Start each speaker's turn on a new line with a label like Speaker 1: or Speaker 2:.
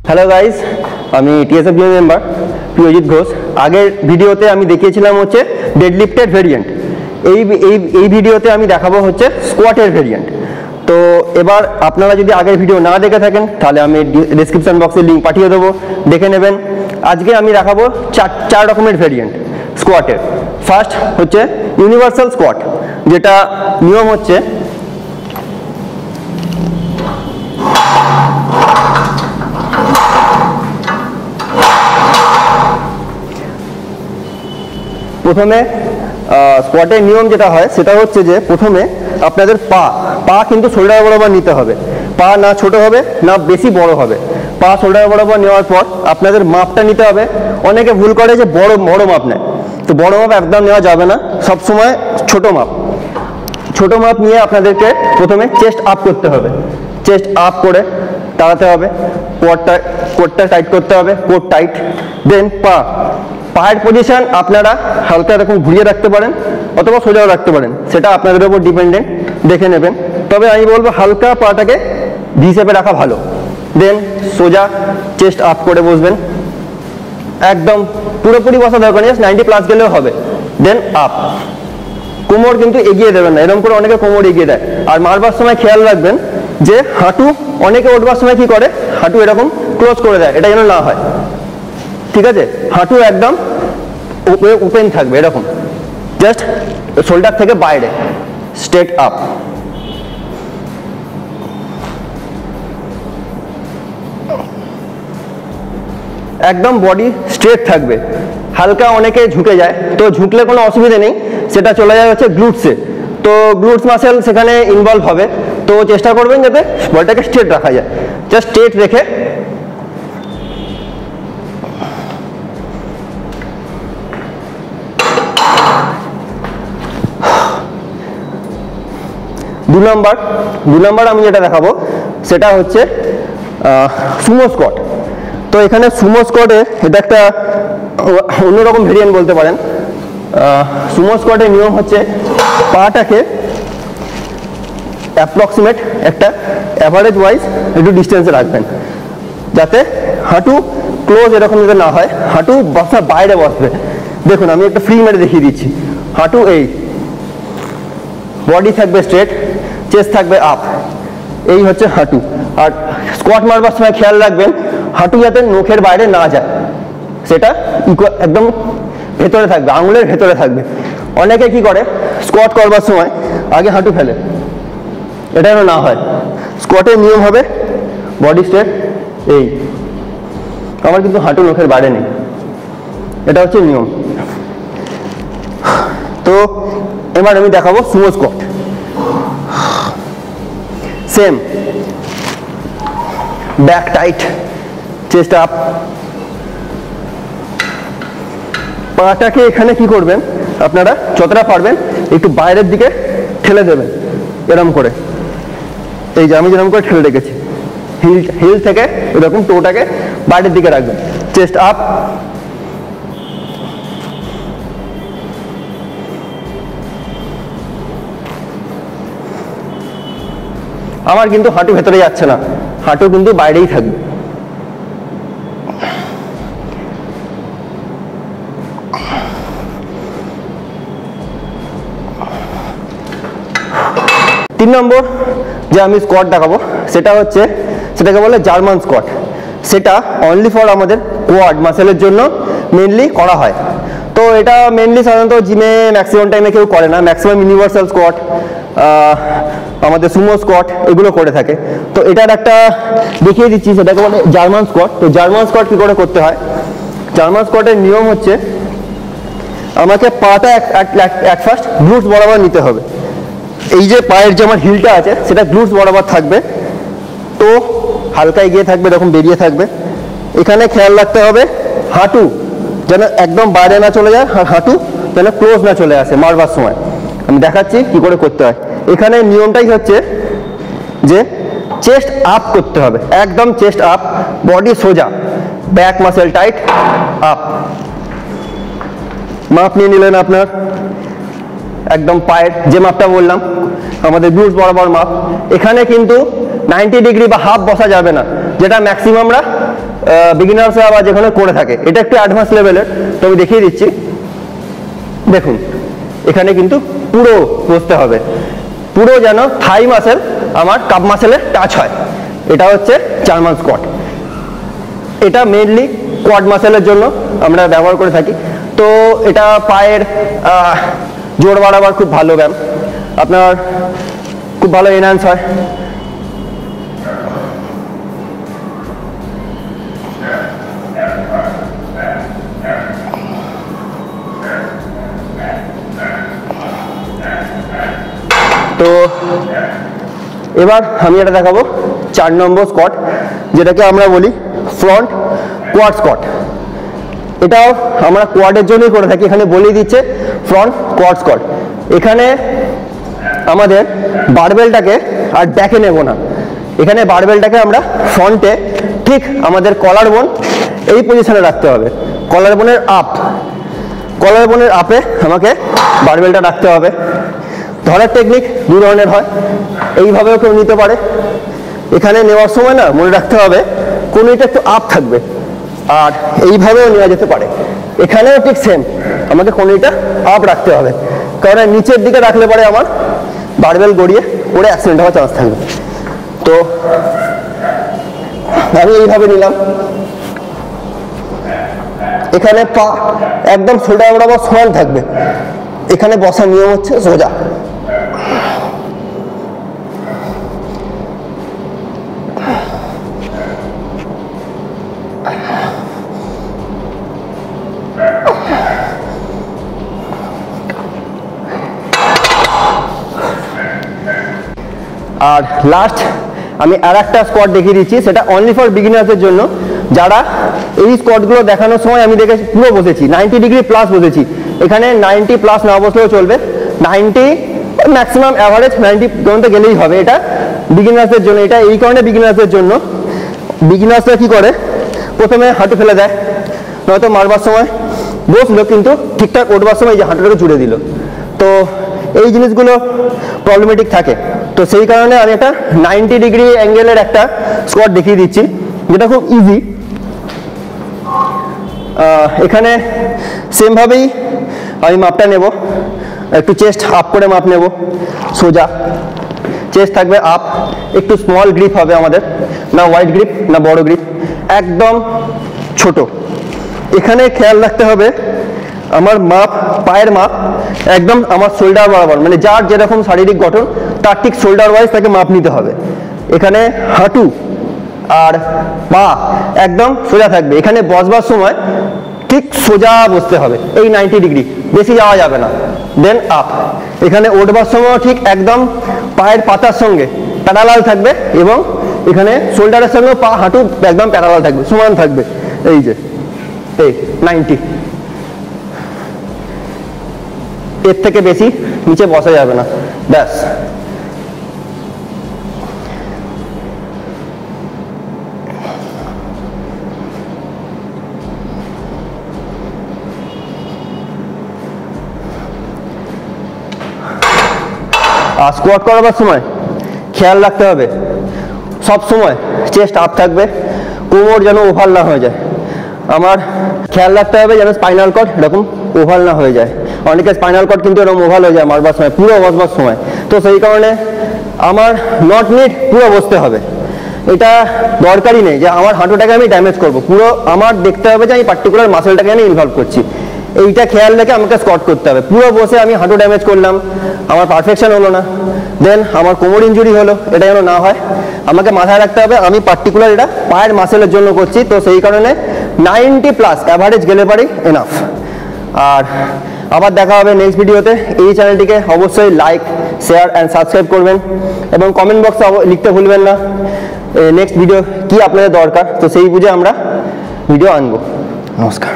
Speaker 1: Hello guys, আমি TSF gym member Priyajit Ghosh. আগের ভিডিওতে আমি দেখিয়েছিলাম হচ্ছে ডেডলিফটের ভেরিয়েন্ট। এই ভিডিওতে আমি দেখাবো হচ্ছে স্কোয়াটের ভেরিয়েন্ট। তো এবার আপনারা যদি আগের ভিডিও না দেখে থাকেন তাহলে আমি ডেসক্রিপশন বক্সে লিঙ্ক পাঠিয়ে দেবো, দেখে নেবেন। আজকে আমি দেখাবো চার রকমের ভেরিয়েন্ট স্কোয়াটের। ফার্স্ট হচ্ছে ইউনিভার্সাল স্কোয়াট, যেটা নিয়ম হচ্ছে প্রথমে স্কোয়াটের নিয়ম যেটা হয় সেটা হচ্ছে যে প্রথমে আপনাদের পা কিন্তু শোল্ডার বরাবর নিতে হবে। পা না ছোট হবে না বেশি বড় হবে। পা শোল্ডার বরাবর নেওয়ার পর আপনাদের মাপটা নিতে হবে। অনেকে ভুল করে যে বড় মাপ নেয়, তো বড় মাপ একদম নেওয়া যাবে না, সবসময় ছোট মাপ নিয়ে আপনাদেরকে প্রথমে চেস্ট আপ করতে হবে। চেস্ট আপ করে দাঁড়াতে হবে, কোটটা টাইট করতে হবে, কোট টাইট। দেন পায়ের পজিশন আপনারা হালকা এরকম ঘুরিয়ে রাখতে পারেন অথবা সোজাও রাখতে পারেন, সেটা আপনাদের উপর ডিপেন্ডেন্ট, দেখে নেবেন। তবে আমি বলবো হালকা পাটাকে ভি শেপে রাখা ভালো। দেন সোজা চেস্ট আপ করে বসবেন, একদম পুরোপুরি বসা দরকার নেই, 90+ গেলেও হবে। দেন আপ, কোমর কিন্তু এগিয়ে দেবেন না, এরকম করে অনেকে কোমর এগিয়ে দেয়। আর মারবার সময় খেয়াল রাখবেন যে হাঁটু, অনেকে উঠবার সময় কি করে হাঁটু এরকম ক্লোজ করে দেয়, এটা যেন না হয়, ঠিক আছে? হাঁটু একদম ওপেন থাকবে, এরকম জাস্ট শোল্ডার থেকে বাইরে, স্ট্রেট আপ। একদম বডি স্ট্রেট থাকবে। হালকা অনেকে ঝুঁকে যায়, তো ঝুঁকলে কোনো অসুবিধা নেই, সেটা চলে যায় হচ্ছে গ্লুটসে। তো গ্লুটস মাসেল সেখানে ইনভলভ হবে, তো চেষ্টা করবেন যাতে বডিটাকে স্ট্রেট রাখা যায়। জাস্ট স্ট্রেট রেখে দু নম্বর আমি যেটা দেখাবো সেটা হচ্ছে সুমো স্কোয়াট। তো এখানে সুমো স্কোয়াটে এটা একটা অন্যরকম ভেরিয়েন্ট বলতে পারেন। সুমো স্কোয়াটের নিয়ম হচ্ছে পাটাকে অ্যাপ্রক্সিমেট একটা অ্যাভারেজ ওয়াইজ একটু ডিস্টেন্সে রাখবেন, যাতে হাঁটু ক্লোজ এরকম যাতে না হয়, হাঁটু বসা বাইরে বসবে। দেখুন আমি একটা ফ্রি মেরে দেখিয়ে দিচ্ছি। হাঁটু এই, বডি থাকবে স্ট্রেট, চেস্ট থাকবে আপ, এই হচ্ছে হাঁটু। আর স্কোয়াট মারবার সময় খেয়াল রাখবেন হাঁটু যাতে নখের বাইরে না যায়, সেটা একদম ভেতরে থাকবে, আঙুলের ভেতরে থাকবে। অনেকে কি করে স্কোয়াট করবার সময় আগে হাঁটু ফেলে, এটা যেন না হয়। স্কোয়াটের নিয়ম হবে বডি স্ট্রেট, এই আমার কিন্তু হাঁটু নখের বাইরে নেই, এটা হচ্ছে নিয়ম। তো এবার আমি দেখাবো sumo squat. Same, back tight, chest up. পাটাকে এখানে কি করবেন আপনারা, যতটা পারবেন একটু বাইরের দিকে ঠেলে দেবেন, এরকম করে। এই যে আমি যেরকম করে ঠেলে রেখেছি, হিল থেকে এরকম টোটাকে বাইরের দিকে রাখবেন, চেস্ট আপ। আমার কিন্তু হাঁটু ভেতরে যাচ্ছে না, হাঁটু কিন্তু বাইরেই থাকবে। তিন নম্বর যে আমি স্কোয়াট দেখাবো সেটাকে বলে জার্মান স্কোয়াট। সেটা অনলি ফর আমাদের কোয়াড মাসেলের জন্য মেনলি করা হয়। তো এটা মেনলি সাধারণত জিমে ম্যাক্সিমাম টাইমে কেউ করে না, ম্যাক্সিমাম ইউনিভার্সাল স্কোয়াট, আমাদের সুমো স্কোয়াট এগুলো করে থাকে। তো এটার একটা দেখিয়ে দিচ্ছি, সেটাকে বলে জার্মান স্কোয়াট। তো জার্মান স্কোয়াট কী করে করতে হয়, জার্মান স্কোয়াটের নিয়ম হচ্ছে আমাকে পাটা এক ফার্স্ট গ্লুটস বরাবর নিতে হবে। এই যে পায়ের যে আমার হিলটা আছে সেটা গ্লুটস বরাবর থাকবে, তো হালকা এগিয়ে থাকবে, এরকম বেরিয়ে থাকবে। এখানে খেয়াল রাখতে হবে হাঁটু যেন একদম বাইরে না চলে যায়, আর হাঁটু যেন ক্লোজ না চলে আসে মারবার সময়। আমি দেখাচ্ছি কি করে করতে হয়। এখানে নিয়মটাই হচ্ছে যে চেস্ট আপ করতে হবে, একদম চেস্ট আপ, বডি সোজা, ব্যাক মাসেল টাইট, আপ। মাপ নিয়ে নিলেন আপনার, একদম পায়ের যে মাপটা বললাম আমাদের গ্লুটস বরাবর মাপ। এখানে কিন্তু 90 ডিগ্রি বা হাফ বসা যাবে না, যেটা ম্যাক্সিমামরা বিগিনার্সরা আবার যেখানে করে থাকে, এটা একটু অ্যাডভান্স লেভেলের। তো আমি দেখিয়ে দিচ্ছি, দেখুন এখানে কিন্তু পুরো বসতে হবে, পুরো যেন থাই মাসেল আমার কাপ মাসেলে টাচ হয়। এটা হচ্ছে জার্মান স্কোয়াট। এটা মেইনলি কোয়াড মাসেলের জন্য আমরা ব্যবহার করে থাকি। তো এটা পায়ের জোর বাড়াবার খুব ভালো ব্যায়াম, আপনার খুব ভালো এনহ্যান্স হয়। তো এবার আমি এটা দেখাবো 4 নম্বর স্কোয়াট, যেটাকে আমরা বলি ফ্রন্ট কোয়াড স্কোয়াট। এটাও আমরা কোয়াডের জন্যই করে থাকি, এখানে বলেই দিচ্ছে ফ্রন্ট কোয়াড স্কোয়াট। এখানে আমাদের বারবেলটাকে আর ব্যাকে নেব না, এখানে বারবেলটাকে আমরা ফ্রন্টে ঠিক আমাদের কলার বোন এই পজিশনে রাখতে হবে। কলার বোনের আপে আমাকে বারবেলটা রাখতে হবে। ধরার টেকনিক দু ধরনের হয়, এইভাবেও কেউ নিতে পারে। এখানে নেওয়ার সময় না মনে রাখতে হবে কোনটা একটু আপ থাকবে, আর এইভাবেও নেওয়া যেতে পারে। এখানেও ঠিক সেম, আমাকে কোনটা আপ রাখতে হবে, কারণ নিচের দিকে রাখলে পরে আমার বারবেল গড়িয়ে পড়ে অ্যাক্সিডেন্ট হওয়ার চান্স থাকবে। তো আমি এইভাবে নিলাম, এখানে পা একদম শোল্ডার বরাবর সমান থাকবে। এখানে বসার নিয়ম হচ্ছে সোজা, আর লাস্ট আমি আর একটা স্কোয়াড দেখিয়ে দিচ্ছি, সেটা অনলি ফর বিগিনার্সের জন্য। যারা এই স্কোয়াডগুলো দেখানোর সময় আমি দেখে পুরো বসেছি 90 ডিগ্রি প্লাস বসেছি, এখানে 90 প্লাস না বসলেও চলবে, 90 ম্যাক্সিমাম অ্যাভারেজ 90 পর্যন্ত গেলেই হবে। এটা বিগিনার্সের জন্য, এটা এই কারণে বিগিনার্সের জন্য। বিগিনার্সরা কি করে, প্রথমে হাঁটু ফেলে দেয়, নয়তো মারবার সময় বসলো কিন্তু ঠিকঠাক উঠবার সময় যে হাঁটুটাকে জুড়ে দিল। তো এই জিনিসগুলো প্রবলেমেটিক থাকে। তো সেই কারণে আমি একটা 90 ডিগ্রি অ্যাঙ্গেলের একটা স্কোয়াট দেখিয়ে দিচ্ছি, যেটা খুব ইজি। এখানে সেমভাবেই আমি মাপটা নেব, একটু চেস্ট আপ করে মাপ নেব, সোজা চেস্ট থাকবে আপ, একটু স্মল গ্রিপ হবে আমাদের, না ওয়াইড গ্রিপ না বড় গ্রিপ, একদম ছোট। এখানে খেয়াল রাখতে হবে আমার মাপ, পায়ের মাপ একদম আমার শোল্ডার বরাবর, মানে যার যেরকম শারীরিক গঠন তার ঠিক শোল্ডার ওয়াইজ তাকে মাপ নিতে হবে। এখানে হাঁটু আর পা একদম সোজা থাকবে, এখানে বসবার সময় ঠিক সোজা বসতে হবে, এই 90 ডিগ্রি, বেশি যাওয়া যাবে না। দেন আপ, এখানে উঠবার সময় ঠিক একদম পায়ের পাতার সঙ্গে প্যারালাল থাকবে, এবং এখানে শোল্ডারের সঙ্গে পা হাঁটু একদম প্যারালাল থাকবে, সমান থাকবে। এই যে এই 90, এর থেকে বেশি নিচে বসা যাবে না, ব্যাস। আর স্কোয়াট করাবার সময় খেয়াল রাখতে হবে সব সময় চেস্ট আপ থাকবে, কোমর যেন ওভাল না হয়ে যায়। আমার খেয়াল রাখতে হবে যেন স্পাইনাল কর্ড এরকম ওভাল না হয়ে যায়। অনেকে স্পাইনাল কর্ড কিন্তু এরকম ওভাল হয়ে যায় মারবার সময়, পুরো বসবার সময়। তো সেই কারণে আমার নট নিড পুরো বসতে হবে। এটা দরকারই নেই যে আমার হাঁটুটাকে আমি ড্যামেজ করব, পুরো আমার দেখতে হবে যে আমি পার্টিকুলার মাসেলটাকে আমি ইনভলভ করছি, এইটা খেয়াল রেখে আমাকে স্কোয়াট করতে হবে। পুরো বসে আমি হাঁটু ড্যামেজ করলাম, আমার পারফেকশন হলো না, দেন আমার কোমর ইনজুরি হলো, এটা যেন না হয়। আমাকে মাথায় রাখতে হবে আমি পার্টিকুলার এটা পায়ের মাসেলের জন্য করছি। তো সেই কারণে 90 প্লাস অ্যাভারেজ গেলে পারি এনাফ। আর আবার দেখা হবে নেক্সট ভিডিওতে। এই চ্যানেলটিকে অবশ্যই লাইক, শেয়ার অ্যান্ড সাবস্ক্রাইব করবেন, এবং কমেন্ট বক্সে লিখতে ভুলবেন না নেক্সট ভিডিও কি আপনাদের দরকার। তো সেই বুঝে আমরা ভিডিও আনবো। নমস্কার।